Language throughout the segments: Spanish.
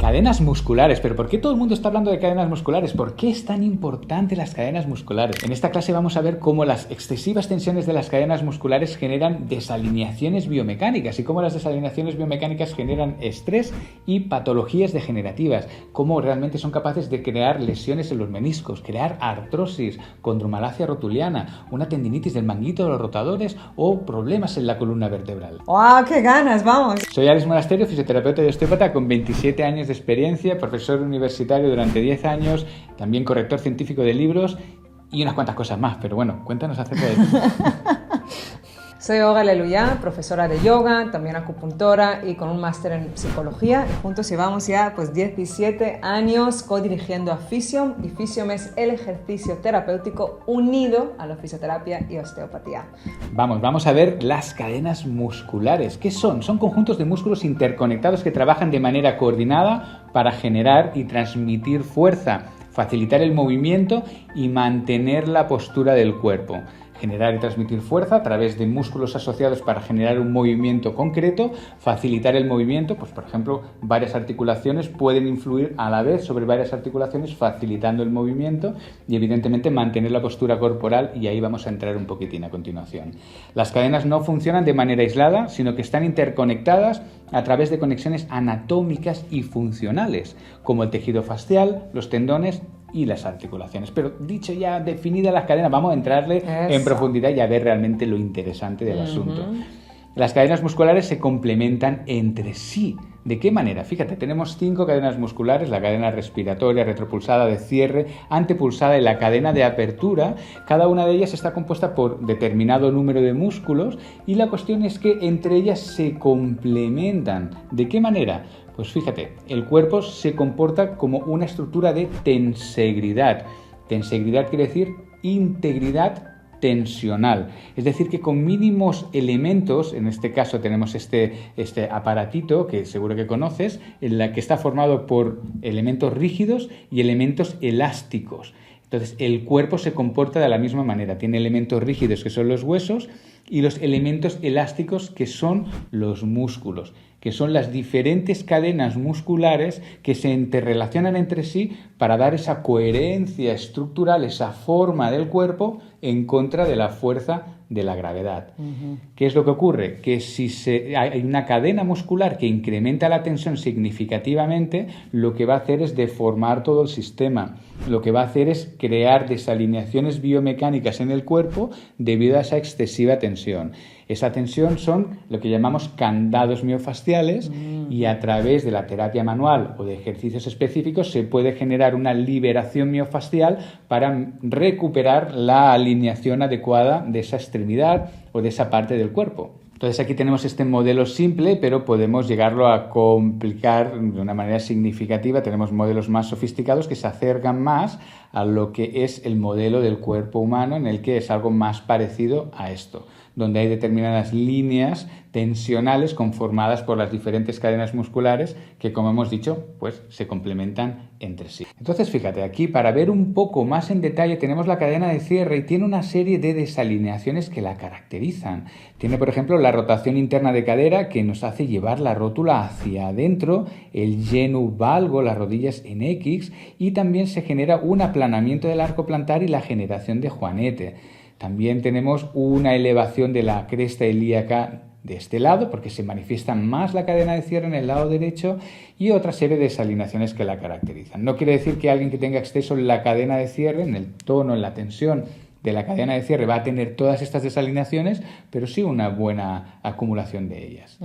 Cadenas musculares. ¿Pero por qué todo el mundo está hablando de cadenas musculares? ¿Por qué es tan importante las cadenas musculares? En esta clase vamos a ver cómo las excesivas tensiones de las cadenas musculares generan desalineaciones biomecánicas y cómo las desalineaciones biomecánicas generan estrés y patologías degenerativas, cómo realmente son capaces de crear lesiones en los meniscos, crear artrosis, condromalacia rotuliana, una tendinitis del manguito de los rotadores o problemas en la columna vertebral. ¡Wow! ¡Qué ganas! ¡Vamos! Soy Alex Monasterio, fisioterapeuta y osteópata con 27 años de experiencia, profesor universitario durante 10 años, también corrector científico de libros y unas cuantas cosas más. Pero bueno, cuéntanos acerca de ti. Soy Olga Aleluya, profesora de yoga, también acupuntora y con un máster en psicología. Y juntos llevamos ya 17 años co-dirigiendo a Physium, y Physium es el ejercicio terapéutico unido a la fisioterapia y osteopatía. Vamos a ver las cadenas musculares. ¿Qué son? Son conjuntos de músculos interconectados que trabajan de manera coordinada para generar y transmitir fuerza, facilitar el movimiento y mantener la postura del cuerpo. Generar y transmitir fuerza a través de músculos asociados para generar un movimiento concreto, facilitar el movimiento, pues por ejemplo, varias articulaciones pueden influir a la vez sobre varias articulaciones, facilitando el movimiento y evidentemente mantener la postura corporal, y ahí vamos a entrar un poquitín a continuación. Las cadenas no funcionan de manera aislada, sino que están interconectadas a través de conexiones anatómicas y funcionales, como el tejido facial, los tendones y las articulaciones. Pero dicho ya, definida las cadenas, vamos a entrarle en profundidad y a ver realmente lo interesante del asunto. Las cadenas musculares se complementan entre sí. ¿De qué manera? Fíjate, tenemos 5 cadenas musculares: la cadena respiratoria, retropulsada, de cierre, antepulsada y la cadena de apertura. Cada una de ellas está compuesta por determinado número de músculos y la cuestión es que entre ellas se complementan. ¿De qué manera? Pues fíjate, el cuerpo se comporta como una estructura de tensegridad. Tensegridad quiere decir integridad tensional, es decir, que con mínimos elementos, en este caso tenemos este aparatito que seguro que conoces, en la que está formado por elementos rígidos y elementos elásticos. Entonces, el cuerpo se comporta de la misma manera, tiene elementos rígidos que son los huesos y los elementos elásticos que son los músculos, que son las diferentes cadenas musculares que se interrelacionan entre sí para dar esa coherencia estructural, esa forma del cuerpo en contra de la fuerza de la gravedad. ¿Qué es lo que ocurre? Que si hay una cadena muscular que incrementa la tensión significativamente, lo que va a hacer es deformar todo el sistema. Lo que va a hacer es crear desalineaciones biomecánicas en el cuerpo debido a esa excesiva tensión. Esa tensión son lo que llamamos candados miofasciales y a través de la terapia manual o de ejercicios específicos se puede generar una liberación miofascial para recuperar la alineación adecuada de esa extremidad o de esa parte del cuerpo. Entonces aquí tenemos este modelo simple, pero podemos llegarlo a complicar de una manera significativa. Tenemos modelos más sofisticados que se acercan más a lo que es el modelo del cuerpo humano, en el que es algo más parecido a esto, donde hay determinadas líneas tensionales conformadas por las diferentes cadenas musculares que, como hemos dicho, pues se complementan entre sí. Entonces, fíjate, aquí para ver un poco más en detalle tenemos la cadena de cierre y tiene una serie de desalineaciones que la caracterizan. Tiene, por ejemplo, la rotación interna de cadera, que nos hace llevar la rótula hacia adentro, el genu valgo, las rodillas en X, y también se genera un aplanamiento del arco plantar y la generación de juanete. También tenemos una elevación de la cresta ilíaca de este lado, porque se manifiesta más la cadena de cierre en el lado derecho, y otra serie de desalineaciones que la caracterizan. No quiere decir que alguien que tenga exceso en la cadena de cierre, en el tono, en la tensión de la cadena de cierre, va a tener todas estas desalineaciones, pero sí una buena acumulación de ellas.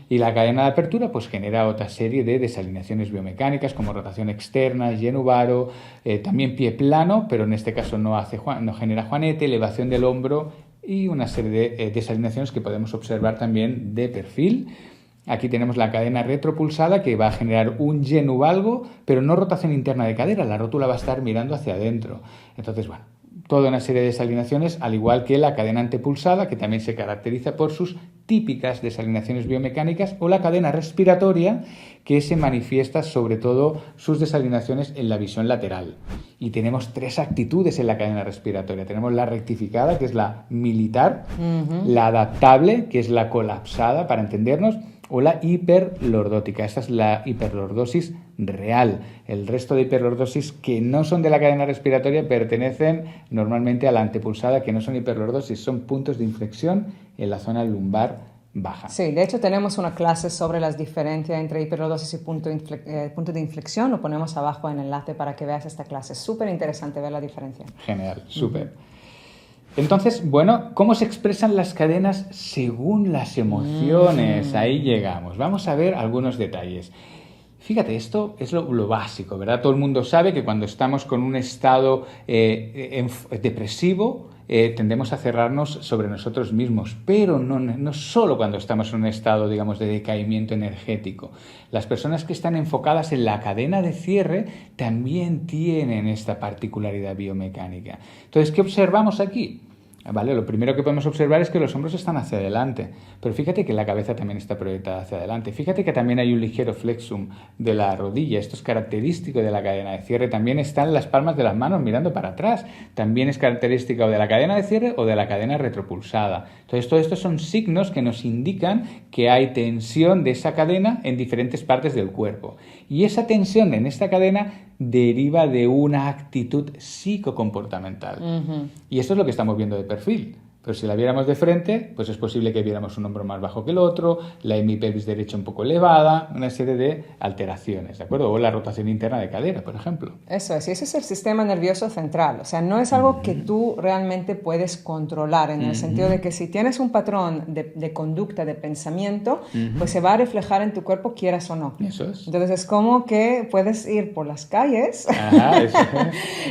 Y la cadena de apertura pues genera otra serie de desalineaciones biomecánicas como rotación externa, genu varo, también pie plano, pero en este caso no genera juanete, elevación del hombro y una serie de desalineaciones que podemos observar también de perfil. Aquí tenemos la cadena retropulsada, que va a generar un genu valgo, pero no rotación interna de cadera, la rótula va a estar mirando hacia adentro. Entonces, bueno, toda una serie de desalineaciones, al igual que la cadena antepulsada, que también se caracteriza por sus típicas desalineaciones biomecánicas, o la cadena respiratoria, que se manifiesta sobre todo sus desalineaciones en la visión lateral. Y tenemos 3 actitudes en la cadena respiratoria. Tenemos la rectificada, que es la militar, la adaptable, que es la colapsada, para entendernos, o la hiperlordótica. Esta es la hiperlordosis real. El resto de hiperlordosis que no son de la cadena respiratoria pertenecen normalmente a la antepulsada, que no son hiperlordosis, son puntos de inflexión en la zona lumbar baja. Sí, de hecho tenemos una clase sobre las diferencias entre hiperlordosis y punto de inflexión. Lo ponemos abajo en el enlace para que veas esta clase. Es súper interesante ver la diferencia. Genial, súper. Entonces, bueno, ¿cómo se expresan las cadenas según las emociones? Ahí llegamos. Vamos a ver algunos detalles. Fíjate, esto es lo básico, ¿verdad? Todo el mundo sabe que cuando estamos con un estado depresivo, tendemos a cerrarnos sobre nosotros mismos, pero no solo cuando estamos en un estado, digamos, de decaimiento energético. Las personas que están enfocadas en la cadena de cierre también tienen esta particularidad biomecánica. Entonces, ¿qué observamos aquí? ¿Vale? Lo primero que podemos observar es que los hombros están hacia adelante, pero fíjate que la cabeza también está proyectada hacia adelante. Fíjate que también hay un ligero flexum de la rodilla. Esto es característico de la cadena de cierre. También están las palmas de las manos mirando para atrás. También es característico de la cadena de cierre o de la cadena retropulsada. Entonces, todo esto son signos que nos indican que hay tensión de esa cadena en diferentes partes del cuerpo. Y esa tensión en esta cadena deriva de una actitud psicocomportamental. Y esto es lo que estamos viendo de perfil. Pero si la viéramos de frente, pues es posible que viéramos un hombro más bajo que el otro, la hemipelvis derecha un poco elevada, una serie de alteraciones, ¿de acuerdo? O la rotación interna de cadera, por ejemplo. Eso es, y ese es el sistema nervioso central. O sea, no es algo que tú realmente puedes controlar, en el sentido de que si tienes un patrón de conducta, de pensamiento, pues se va a reflejar en tu cuerpo, quieras o no. Eso es. Entonces es como que puedes ir por las calles Eso.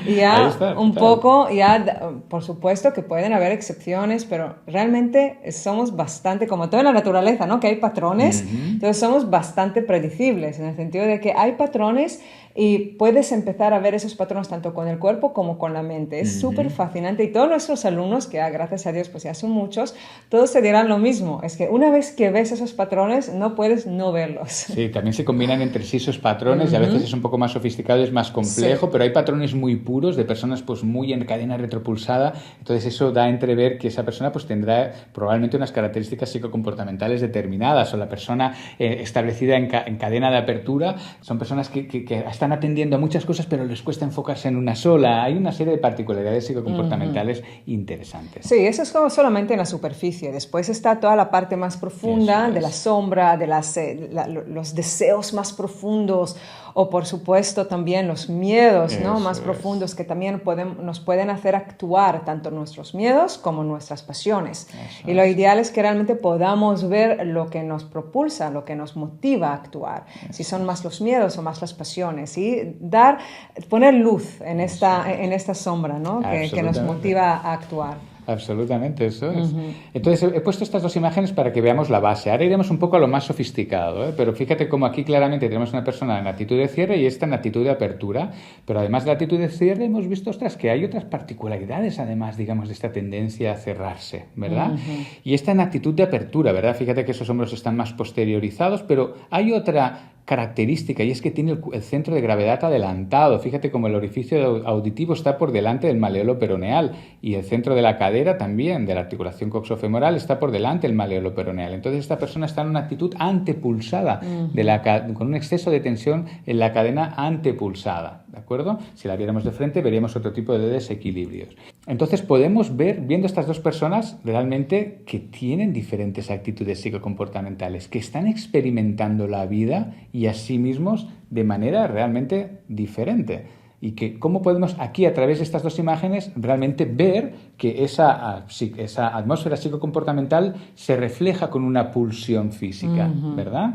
y ya poco, ya por supuesto que pueden haber excepciones, pero realmente somos bastante, como todo en la naturaleza, ¿no? Que hay patrones, entonces somos bastante predecibles, en el sentido de que hay patrones y puedes empezar a ver esos patrones tanto con el cuerpo como con la mente. Es súper fascinante, y todos nuestros alumnos, que gracias a Dios pues ya son muchos, todos te dirán lo mismo, es que una vez que ves esos patrones no puedes no verlos. Sí, también se combinan entre sí esos patrones y a veces es un poco más sofisticado, es más complejo, pero hay patrones muy puros de personas pues muy en cadena retropulsada, entonces eso da a entrever que esa persona pues tendrá probablemente unas características psicocomportamentales determinadas, o la persona establecida en cadena de apertura son personas que están atendiendo a muchas cosas pero les cuesta enfocarse en una sola. Hay una serie de particularidades psicocomportamentales interesantes. Sí, eso es como solamente en la superficie. Después está toda la parte más profunda de la sombra, de los deseos más profundos, o por supuesto también los miedos, ¿no? Más profundos, que también nos pueden hacer actuar tanto nuestros miedos como nuestras pasiones. Y lo ideal es que realmente podamos ver lo que nos propulsa, lo que nos motiva a actuar, si son más los miedos o más las pasiones, y poner luz en esta sombra, ¿no? que nos motiva a actuar. Absolutamente, eso es. Entonces he puesto estas dos imágenes para que veamos la base. Ahora iremos un poco a lo más sofisticado, ¿eh? Pero fíjate cómo aquí claramente tenemos una persona en actitud de cierre y esta en actitud de apertura. Pero además de la actitud de cierre hemos visto, que hay otras particularidades además, digamos, de esta tendencia a cerrarse, ¿verdad? Y esta en actitud de apertura, ¿verdad? Fíjate que esos hombros están más posteriorizados, pero hay otra característica, y es que tiene el centro de gravedad adelantado. Fíjate cómo el orificio auditivo está por delante del maleolo peroneal, y el centro de la cadera también, de la articulación coxofemoral, está por delante del maleolo peroneal. Entonces esta persona está en una actitud antepulsada, con un exceso de tensión en la cadena antepulsada, ¿de acuerdo? Si la viéramos de frente veríamos otro tipo de desequilibrios. Entonces podemos ver, viendo estas dos personas, realmente que tienen diferentes actitudes psicocomportamentales, que están experimentando la vida y a sí mismos de manera realmente diferente. Y que cómo podemos aquí, a través de estas dos imágenes, realmente ver que esa atmósfera psicocomportamental se refleja con una pulsión física, ¿verdad?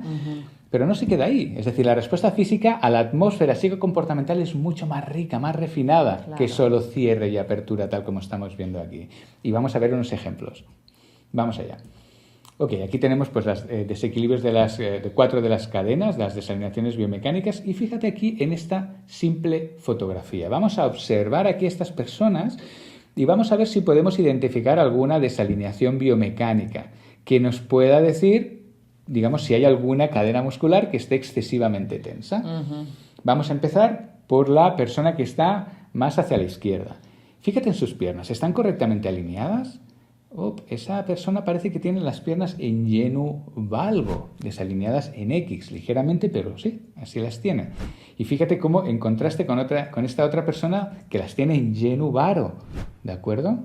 Pero no se queda ahí. Es decir, la respuesta física a la atmósfera psicocomportamental es mucho más rica, más refinada, que solo cierre y apertura, tal como estamos viendo aquí. Y vamos a ver unos ejemplos. Vamos allá. Ok, aquí tenemos pues los desequilibrios de 4 de las cadenas, las desalineaciones biomecánicas, y fíjate aquí en esta simple fotografía. Vamos a observar aquí a estas personas y vamos a ver si podemos identificar alguna desalineación biomecánica que nos pueda decir, digamos, si hay alguna cadena muscular que esté excesivamente tensa. Vamos a empezar por la persona que está más hacia la izquierda. Fíjate en sus piernas, ¿están correctamente alineadas? esa persona parece que tiene las piernas en lleno valgo, desalineadas en X, ligeramente, pero sí, así las tiene. Y fíjate cómo en contraste con esta otra persona que las tiene en lleno varo, ¿de acuerdo?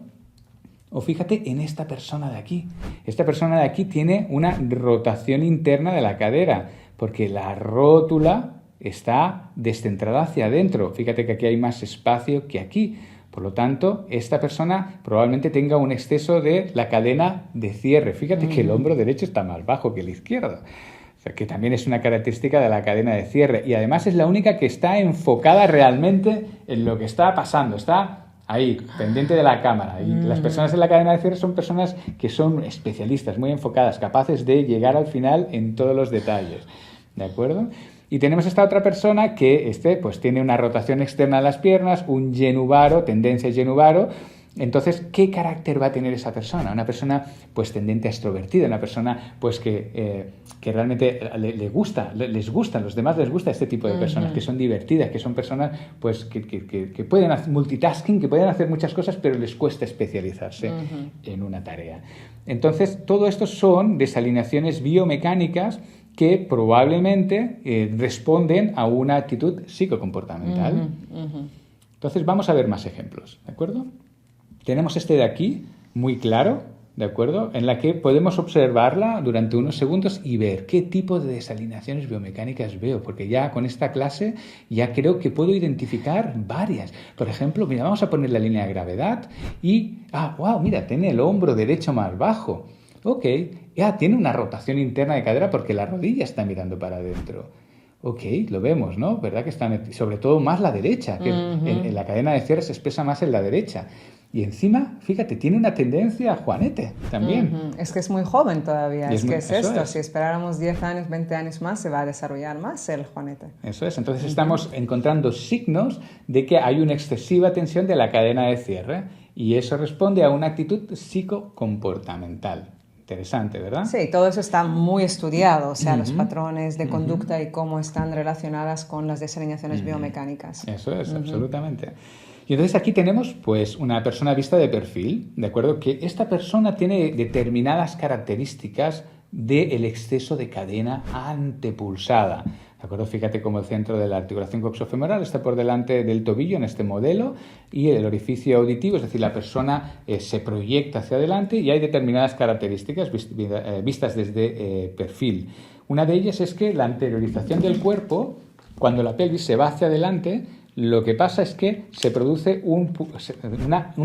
O fíjate en esta persona de aquí. Esta persona de aquí tiene una rotación interna de la cadera, porque la rótula está descentrada hacia adentro. Fíjate que aquí hay más espacio que aquí. Por lo tanto, esta persona probablemente tenga un exceso de la cadena de cierre. Fíjate que el hombro derecho está más bajo que el izquierdo. O sea, que también es una característica de la cadena de cierre. Y además es la única que está enfocada realmente en lo que está pasando. Está ahí, pendiente de la cámara. Y las personas en la cadena de cierre son personas que son especialistas, muy enfocadas, capaces de llegar al final en todos los detalles. ¿De acuerdo? Y tenemos esta otra persona que pues tiene una rotación externa de las piernas, un genuvaro, tendencia a genuvaro. Entonces, ¿qué carácter va a tener esa persona? Una persona pues tendente a extrovertida, una persona pues que realmente les gusta, los demás les gusta este tipo de personas, que son divertidas, que son personas pues que pueden hacer multitasking, que pueden hacer muchas cosas, pero les cuesta especializarse en una tarea. Entonces, todo esto son desalineaciones biomecánicas que probablemente responden a una actitud psicocomportamental. Entonces, vamos a ver más ejemplos, ¿de acuerdo? Tenemos este de aquí, muy claro, ¿de acuerdo? En la que podemos observarla durante unos segundos y ver qué tipo de desalineaciones biomecánicas veo, porque ya con esta clase ya creo que puedo identificar varias. Por ejemplo, mira, vamos a poner la línea de gravedad y, wow, mira, tiene el hombro derecho más bajo. Ok, ya tiene una rotación interna de cadera porque la rodilla está mirando para adentro. Ok, lo vemos, ¿no? ¿Verdad que está, sobre todo más la derecha, que en la cadena de cierre se expresa más en la derecha. Y encima, fíjate, tiene una tendencia a juanete también. Es que es muy joven todavía, esto. Es. Si esperáramos 10 años, 20 años más, se va a desarrollar más el juanete. Eso es, entonces estamos encontrando signos de que hay una excesiva tensión de la cadena de cierre y eso responde a una actitud psicocomportamental. Interesante, ¿verdad? Sí, todo eso está muy estudiado, o sea, los patrones de conducta y cómo están relacionadas con las desalineaciones biomecánicas. Eso es, absolutamente. Y entonces aquí tenemos pues una persona vista de perfil, ¿de acuerdo? Que esta persona tiene determinadas características del exceso de cadena antepulsada. ¿De acuerdo? Fíjate cómo el centro de la articulación coxofemoral está por delante del tobillo en este modelo y el orificio auditivo, es decir, la persona se proyecta hacia adelante y hay determinadas características vistas desde perfil. Una de ellas es que la anteriorización del cuerpo, cuando la pelvis se va hacia adelante, lo que pasa es que se produce un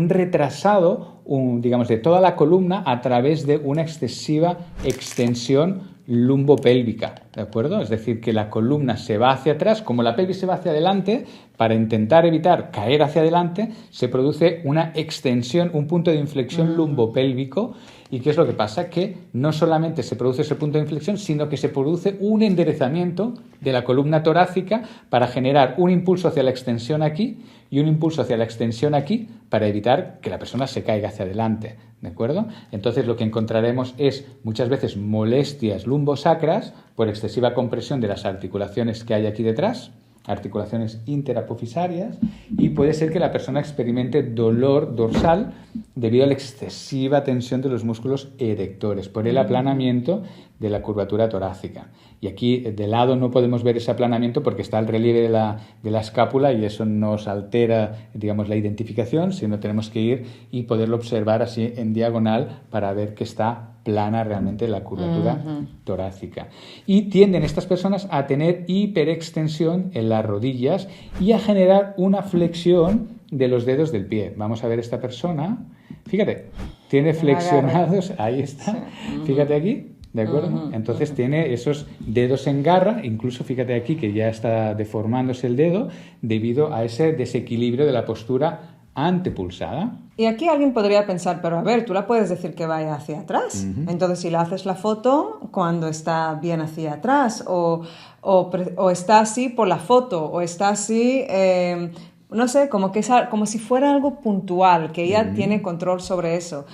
retrasado, digamos, de toda la columna a través de una excesiva extensión lumbopélvica, ¿de acuerdo? Es decir, que la columna se va hacia atrás, como la pelvis se va hacia adelante, para intentar evitar caer hacia adelante, se produce una extensión, un punto de inflexión lumbopélvico. ¿Y qué es lo que pasa? Que no solamente se produce ese punto de inflexión, sino que se produce un enderezamiento de la columna torácica para generar un impulso hacia la extensión aquí y un impulso hacia la extensión aquí para evitar que la persona se caiga hacia adelante, ¿de acuerdo? Entonces lo que encontraremos es muchas veces molestias lumbosacras por excesiva compresión de las articulaciones que hay aquí detrás, articulaciones interapofisarias, y puede ser que la persona experimente dolor dorsal debido a la excesiva tensión de los músculos erectores por el aplanamiento de la curvatura torácica. Y aquí de lado no podemos ver ese aplanamiento porque está el relieve de la escápula y eso nos altera, digamos, la identificación, sino tenemos que ir y poderlo observar así en diagonal para ver que está plana realmente la curvatura torácica. Y tienden estas personas a tener hiperextensión en las rodillas y a generar una flexión de los dedos del pie. Vamos a ver esta persona. Fíjate, tiene flexionados, ahí está, fíjate aquí, ¿de acuerdo? Entonces tiene esos dedos en garra, incluso fíjate aquí que ya está deformándose el dedo debido a ese desequilibrio de la postura antepulsada. Y aquí alguien podría pensar, pero a ver, tú la puedes decir que vaya hacia atrás. Entonces, si le haces la foto cuando está bien hacia atrás, o está así por la foto, o está así, no sé, como si fuera algo puntual, que ella tiene control sobre eso.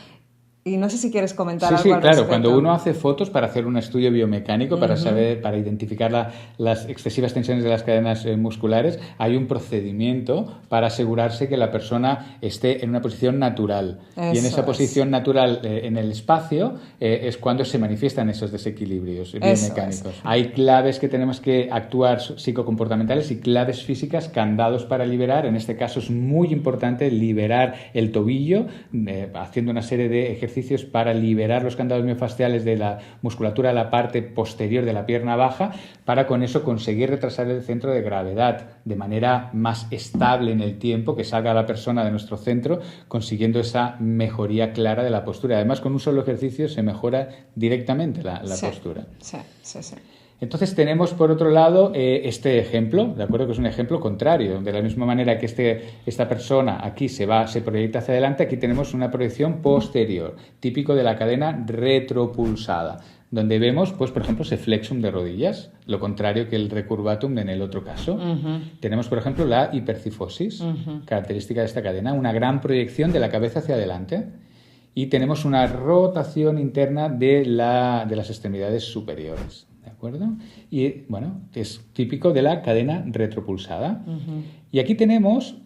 Y no sé si quieres comentar Sí, algo sí, al claro. respecto. Cuando uno hace fotos para hacer un estudio biomecánico, para saber, para identificar las excesivas tensiones de las cadenas musculares, hay un procedimiento para asegurarse que la persona esté en una posición natural. Y en Eso esa es. posición natural en el espacio es cuando se manifiestan esos desequilibrios biomecánicos. Hay claves que tenemos que actuar psicocomportamentales y claves físicas, candados para liberar. En este caso es muy importante liberar el tobillo, haciendo una serie de ejercicios para liberar los candados miofasciales de la musculatura de la parte posterior de la pierna baja, para con eso conseguir retrasar el centro de gravedad de manera más estable en el tiempo, que salga la persona de nuestro centro, consiguiendo esa mejoría clara de la postura. Además, con un solo ejercicio se mejora directamente la postura. Sí. Entonces tenemos, por otro lado, este ejemplo, ¿de acuerdo? Que es un ejemplo contrario. De la misma manera que esta persona aquí se proyecta hacia adelante, aquí tenemos una proyección posterior, típico de la cadena retropulsada, donde vemos, pues, por ejemplo, ese flexum de rodillas, lo contrario que el recurvatum en el otro caso. Tenemos, por ejemplo, la hipercifosis, característica de esta cadena, una gran proyección de la cabeza hacia adelante. Y tenemos una rotación interna de las extremidades superiores. ¿De acuerdo? Y bueno, es típico de la cadena retropulsada. Y aquí tenemos,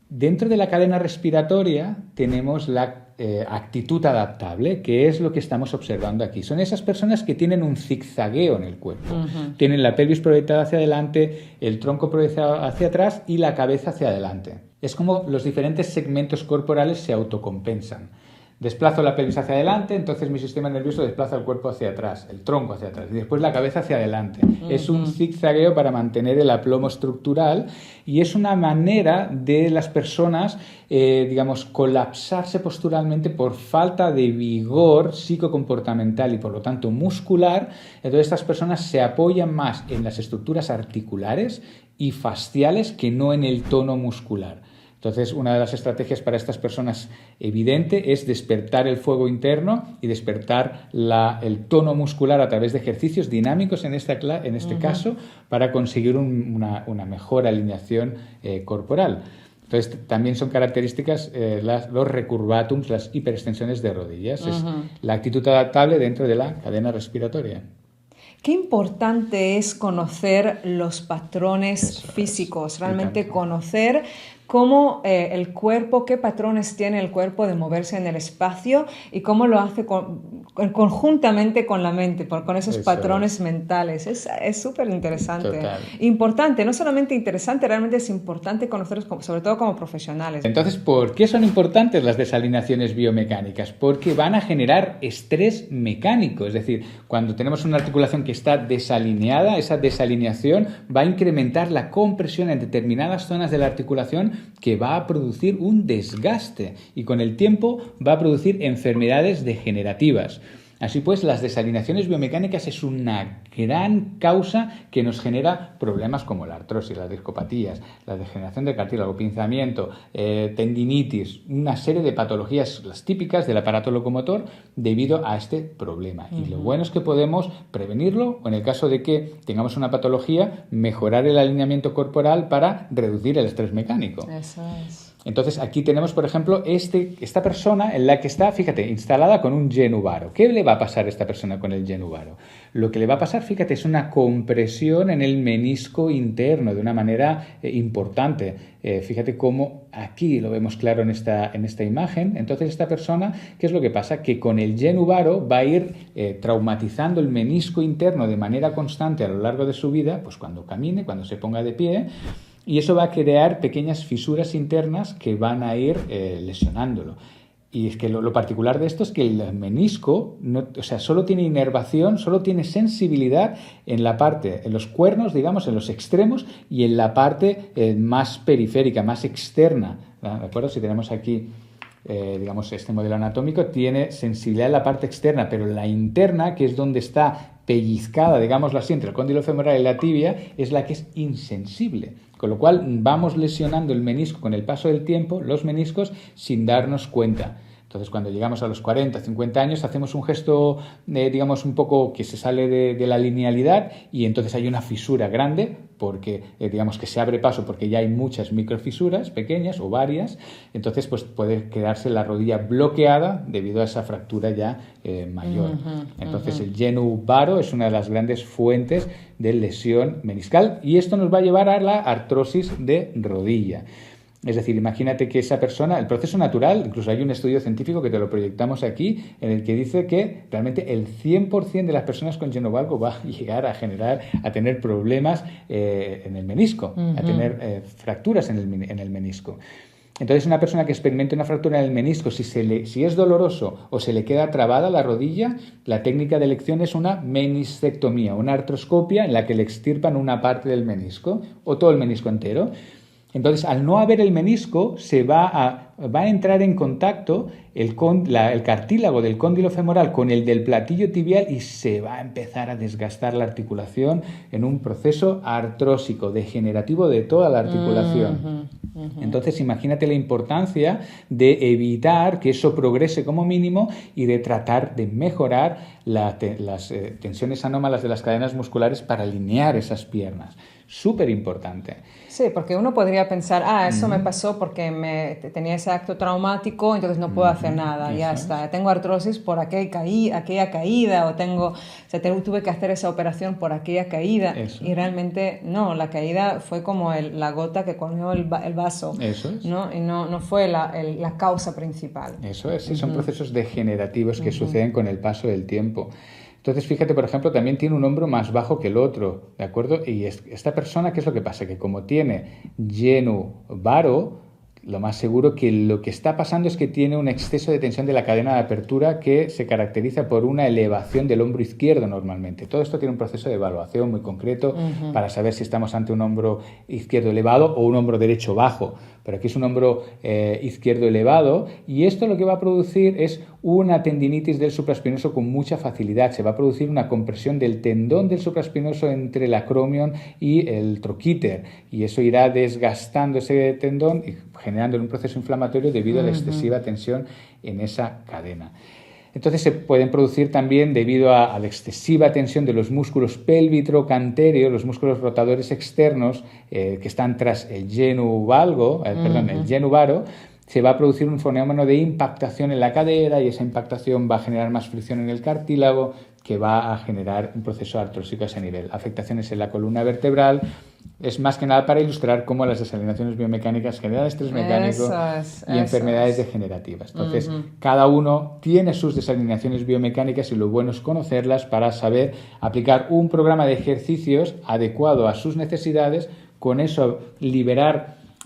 dentro de la cadena respiratoria, tenemos la actitud adaptable, que es lo que estamos observando aquí. Son esas personas que tienen un zigzagueo en el cuerpo. Tienen la pelvis proyectada hacia adelante, el tronco proyectado hacia atrás y la cabeza hacia adelante. Es como los diferentes segmentos corporales se autocompensan. Desplazo la pelvis hacia adelante, entonces mi sistema nervioso desplaza el cuerpo hacia atrás, el tronco hacia atrás, y después la cabeza hacia adelante. Es un zigzagueo para mantener el aplomo estructural, y es una manera de las personas, colapsarse posturalmente por falta de vigor psicocomportamental y por lo tanto muscular. Entonces estas personas se apoyan más en las estructuras articulares y fasciales que no en el tono muscular. Entonces, una de las estrategias para estas personas evidente es despertar el fuego interno y despertar el tono muscular a través de ejercicios dinámicos en este caso, para conseguir una mejor alineación corporal. Entonces, también son características los recurvatums, las hiperextensiones de rodillas. Es la actitud adaptable dentro de la cadena respiratoria. Qué importante es conocer los patrones físicos, realmente conocer cómo el cuerpo, qué patrones tiene el cuerpo de moverse en el espacio y cómo lo hace conjuntamente con la mente, con esos patrones mentales. Es súper interesante. Total. Importante, no solamente interesante, realmente es importante conocerlos, sobre todo como profesionales. Entonces, ¿por qué son importantes las desalineaciones biomecánicas? Porque van a generar estrés mecánico. Es decir, cuando tenemos una articulación que está desalineada, esa desalineación va a incrementar la compresión en determinadas zonas de la articulación, que va a producir un desgaste y con el tiempo va a producir enfermedades degenerativas. Así pues, las desalineaciones biomecánicas es una gran causa que nos genera problemas como la artrosis, las discopatías, la degeneración del cartílago, pinzamiento, tendinitis, una serie de patologías, las típicas del aparato locomotor, debido a este problema. Y lo bueno es que podemos prevenirlo, o en el caso de que tengamos una patología, mejorar el alineamiento corporal para reducir el estrés mecánico. Eso es. Entonces, aquí tenemos, por ejemplo, esta persona en la que está, fíjate, instalada con un genu varo. ¿Qué le va a pasar a esta persona con el genu varo? Lo que le va a pasar, fíjate, es una compresión en el menisco interno de una manera importante. Fíjate cómo aquí lo vemos claro en esta imagen. Entonces, esta persona, ¿qué es lo que pasa? Que con el genu varo va a ir traumatizando el menisco interno de manera constante a lo largo de su vida, pues cuando camine, cuando se ponga de pie. Y eso va a crear pequeñas fisuras internas que van a ir lesionándolo. Y es que lo particular de esto es que el menisco solo tiene inervación, solo tiene sensibilidad en la parte, en los cuernos, digamos, en los extremos y en la parte más periférica, más externa. ¿De acuerdo? Si tenemos aquí, este modelo anatómico, tiene sensibilidad en la parte externa, pero la interna, que es donde está pellizcada, digámoslo así, entre el cóndilo femoral y la tibia, es la que es insensible. Con lo cual vamos lesionando el menisco con el paso del tiempo, los meniscos, sin darnos cuenta. Entonces, cuando llegamos a los 40, 50 años, hacemos un gesto, un poco que se sale de la linealidad y entonces hay una fisura grande porque digamos que se abre paso porque ya hay muchas microfisuras pequeñas o varias, entonces pues puede quedarse la rodilla bloqueada debido a esa fractura ya mayor. Entonces el genu varo es una de las grandes fuentes de lesión meniscal y esto nos va a llevar a la artrosis de rodilla. Es decir, imagínate que esa persona, el proceso natural, incluso hay un estudio científico que te lo proyectamos aquí, en el que dice que realmente el 100% de las personas con genu valgo va a llegar a tener problemas en el menisco, a tener fracturas en el menisco. Entonces, una persona que experimente una fractura en el menisco, si es doloroso o se le queda trabada la rodilla, la técnica de elección es una meniscectomía, una artroscopia en la que le extirpan una parte del menisco o todo el menisco entero. Entonces, al no haber el menisco, va a entrar en contacto el cartílago del cóndilo femoral con el del platillo tibial y se va a empezar a desgastar la articulación en un proceso artrósico, degenerativo de toda la articulación. Entonces, imagínate la importancia de evitar que eso progrese como mínimo y de tratar de mejorar las tensiones anómalas de las cadenas musculares para alinear esas piernas. Súper importante. Sí, porque uno podría pensar, eso me pasó porque tenía ese acto traumático, entonces no puedo hacer nada, ya está. Tengo artrosis por aquella caída o tuve que hacer esa operación por aquella caída. Eso. Y realmente no, la caída fue como la gota que colmó el vaso. Eso es. ¿No? Y no fue la causa principal. Eso es, sí, son procesos degenerativos que suceden con el paso del tiempo. Entonces, fíjate, por ejemplo, también tiene un hombro más bajo que el otro, ¿de acuerdo? Y esta persona, ¿qué es lo que pasa? Que como tiene genu varo, lo más seguro que lo que está pasando es que tiene un exceso de tensión de la cadena de apertura que se caracteriza por una elevación del hombro izquierdo normalmente. Todo esto tiene un proceso de evaluación muy concreto para saber si estamos ante un hombro izquierdo elevado o un hombro derecho bajo. Pero aquí es un hombro izquierdo elevado y esto lo que va a producir es una tendinitis del supraespinoso con mucha facilidad. Se va a producir una compresión del tendón del supraespinoso entre el acromion y el troquíter y eso irá desgastando ese tendón y generando un proceso inflamatorio debido a la excesiva tensión en esa cadena. Entonces se pueden producir también debido a la excesiva tensión de los músculos pélvitro-cantéreos, los músculos rotadores externos que están tras el genu valgo, el genu varo, se va a producir un fenómeno de impactación en la cadera y esa impactación va a generar más fricción en el cartílago que va a generar un proceso artrósico a ese nivel. Afectaciones en la columna vertebral. Es más que nada para ilustrar cómo las desalineaciones biomecánicas generan estrés mecánico y enfermedades degenerativas. Entonces, cada uno tiene sus desalineaciones biomecánicas y lo bueno es conocerlas para saber aplicar un programa de ejercicios adecuado a sus necesidades, con eso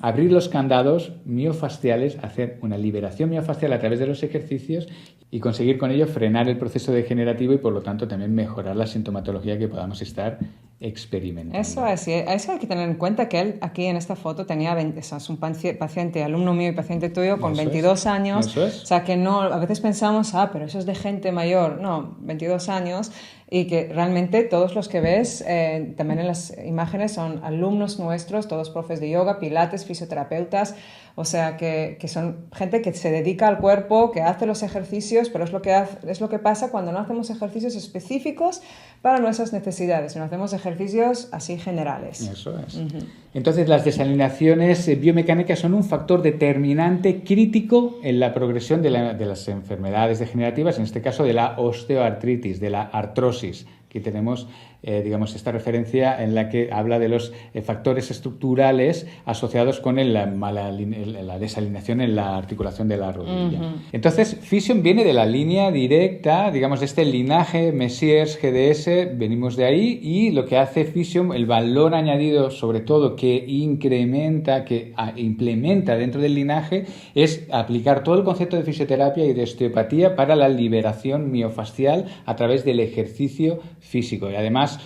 abrir los candados miofasciales, hacer una liberación miofascial a través de los ejercicios y conseguir con ello frenar el proceso degenerativo y por lo tanto también mejorar la sintomatología que podamos estar experimentando. Eso hay que tener en cuenta que él aquí en esta foto tenía es un paciente, alumno mío y paciente tuyo con 22 años. Eso es. O sea que no, a veces pensamos, pero eso es de gente mayor. No, 22 años. Y que realmente todos los que ves también en las imágenes son alumnos nuestros, todos profes de yoga, pilates, fisioterapeutas, o sea que son gente que se dedica al cuerpo, que hace los ejercicios, pero es lo que pasa cuando no hacemos ejercicios específicos para nuestras necesidades, sino hacemos ejercicios así generales. Eso es. Entonces las desalineaciones biomecánicas son un factor determinante crítico en la progresión de las enfermedades degenerativas, en este caso de la osteoartritis, de la artrosis. Aquí tenemos esta referencia en la que habla de los factores estructurales asociados con la desalineación en la articulación de la rodilla. Entonces, Physium viene de la línea directa, de este linaje Messiers GDS, venimos de ahí, y lo que hace Physium, el valor añadido sobre todo que implementa dentro del linaje, es aplicar todo el concepto de fisioterapia y de osteopatía para la liberación miofascial a través del ejercicio físico. Y además,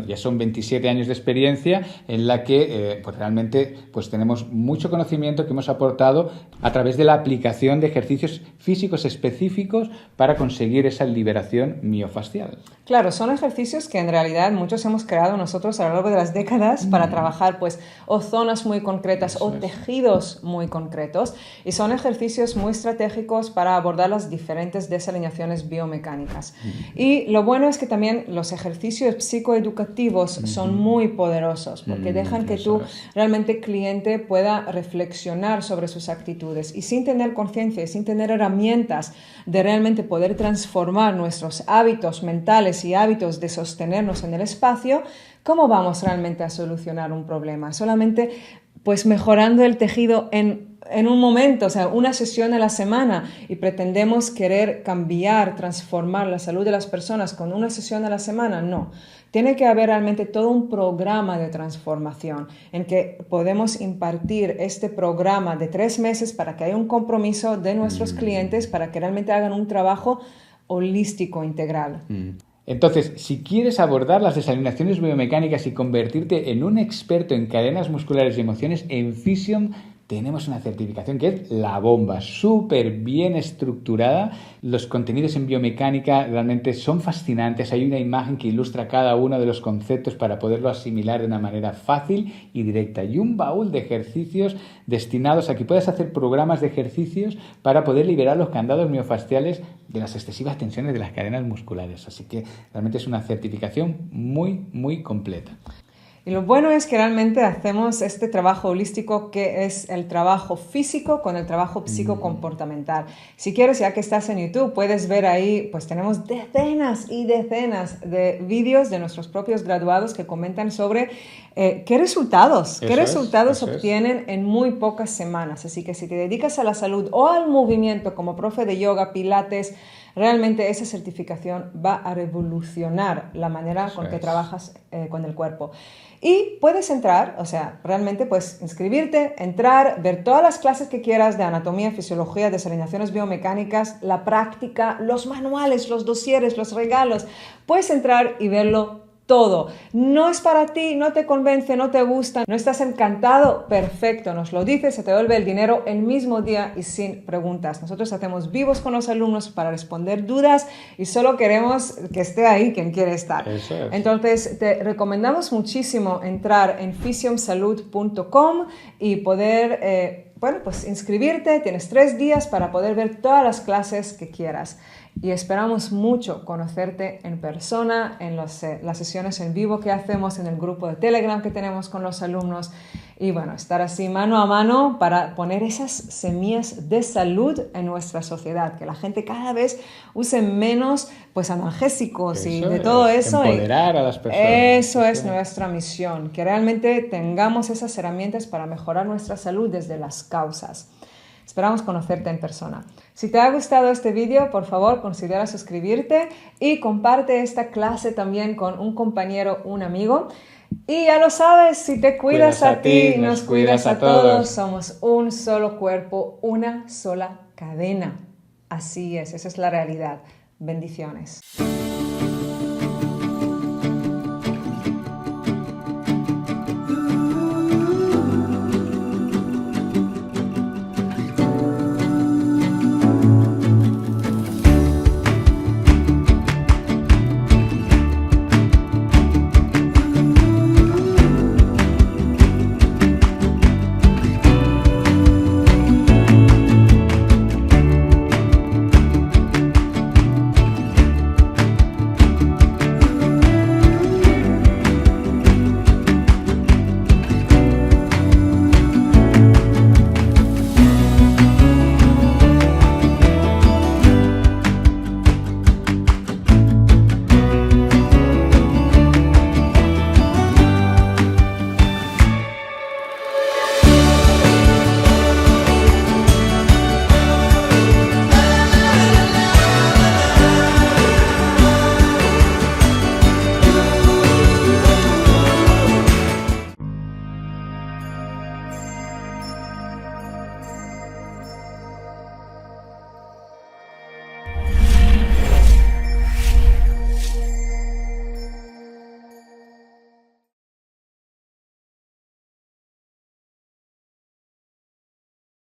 ya son 27 años de experiencia en la que realmente tenemos mucho conocimiento que hemos aportado a través de la aplicación de ejercicios físicos específicos para conseguir esa liberación miofascial. Claro, son ejercicios que en realidad muchos hemos creado nosotros a lo largo de las décadas para trabajar o zonas muy concretas o tejidos muy concretos, y son ejercicios muy estratégicos para abordar las diferentes desalineaciones biomecánicas. Y lo bueno es que también los ejercicios psicoeducativos educativos son muy poderosos porque dejan que tú realmente cliente pueda reflexionar sobre sus actitudes y sin tener conciencia y sin tener herramientas de realmente poder transformar nuestros hábitos mentales y hábitos de sostenernos en el espacio, ¿cómo vamos realmente a solucionar un problema? Solamente pues mejorando el tejido en un momento, o sea, una sesión a la semana, y pretendemos querer cambiar, transformar la salud de las personas con una sesión a la semana. No, tiene que haber realmente todo un programa de transformación en que podemos impartir este programa de 3 meses para que haya un compromiso de nuestros clientes para que realmente hagan un trabajo holístico integral. Entonces, si quieres abordar las desalineaciones biomecánicas y convertirte en un experto en cadenas musculares y emociones, en Physium tenemos una certificación que es la bomba, súper bien estructurada. Los contenidos en biomecánica realmente son fascinantes. Hay una imagen que ilustra cada uno de los conceptos para poderlo asimilar de una manera fácil y directa. Y un baúl de ejercicios destinados a que puedas hacer programas de ejercicios para poder liberar los candados miofasciales de las excesivas tensiones de las cadenas musculares. Así que realmente es una certificación muy, muy completa. Y lo bueno es que realmente hacemos este trabajo holístico que es el trabajo físico con el trabajo psicocomportamental. Si quieres, ya que estás en YouTube, puedes ver ahí, pues tenemos decenas y decenas de vídeos de nuestros propios graduados que comentan sobre qué resultados obtienen en muy pocas semanas. Así que si te dedicas a la salud o al movimiento como profe de yoga, pilates, realmente esa certificación va a revolucionar la manera con que trabajas con el cuerpo. Y puedes entrar, o sea, realmente puedes inscribirte, entrar, ver todas las clases que quieras de anatomía, fisiología, desalineaciones biomecánicas, la práctica, los manuales, los dosieres, los regalos. Puedes entrar y verlo todo. No es para ti, no te convence, no te gusta, no estás encantado, perfecto, nos lo dices, se te devuelve el dinero el mismo día y sin preguntas. Nosotros hacemos vivos con los alumnos para responder dudas y solo queremos que esté ahí quien quiere estar. Eso es. Entonces, te recomendamos muchísimo entrar en physiumsalud.com y poder, pues inscribirte. Tienes 3 días para poder ver todas las clases que quieras. Y esperamos mucho conocerte en persona, en las sesiones en vivo que hacemos, en el grupo de Telegram que tenemos con los alumnos. Y bueno, estar así mano a mano para poner esas semillas de salud en nuestra sociedad. Que la gente cada vez use menos pues analgésicos y de todo eso. Empoderar a las personas. Eso es nuestra misión. Que realmente tengamos esas herramientas para mejorar nuestra salud desde las causas. Esperamos conocerte en persona. Si te ha gustado este vídeo, por favor, considera suscribirte y comparte esta clase también con un compañero, un amigo. Y ya lo sabes, si te cuidas a ti, nos cuidas a todos. Somos un solo cuerpo, una sola cadena. Así es, esa es la realidad. Bendiciones.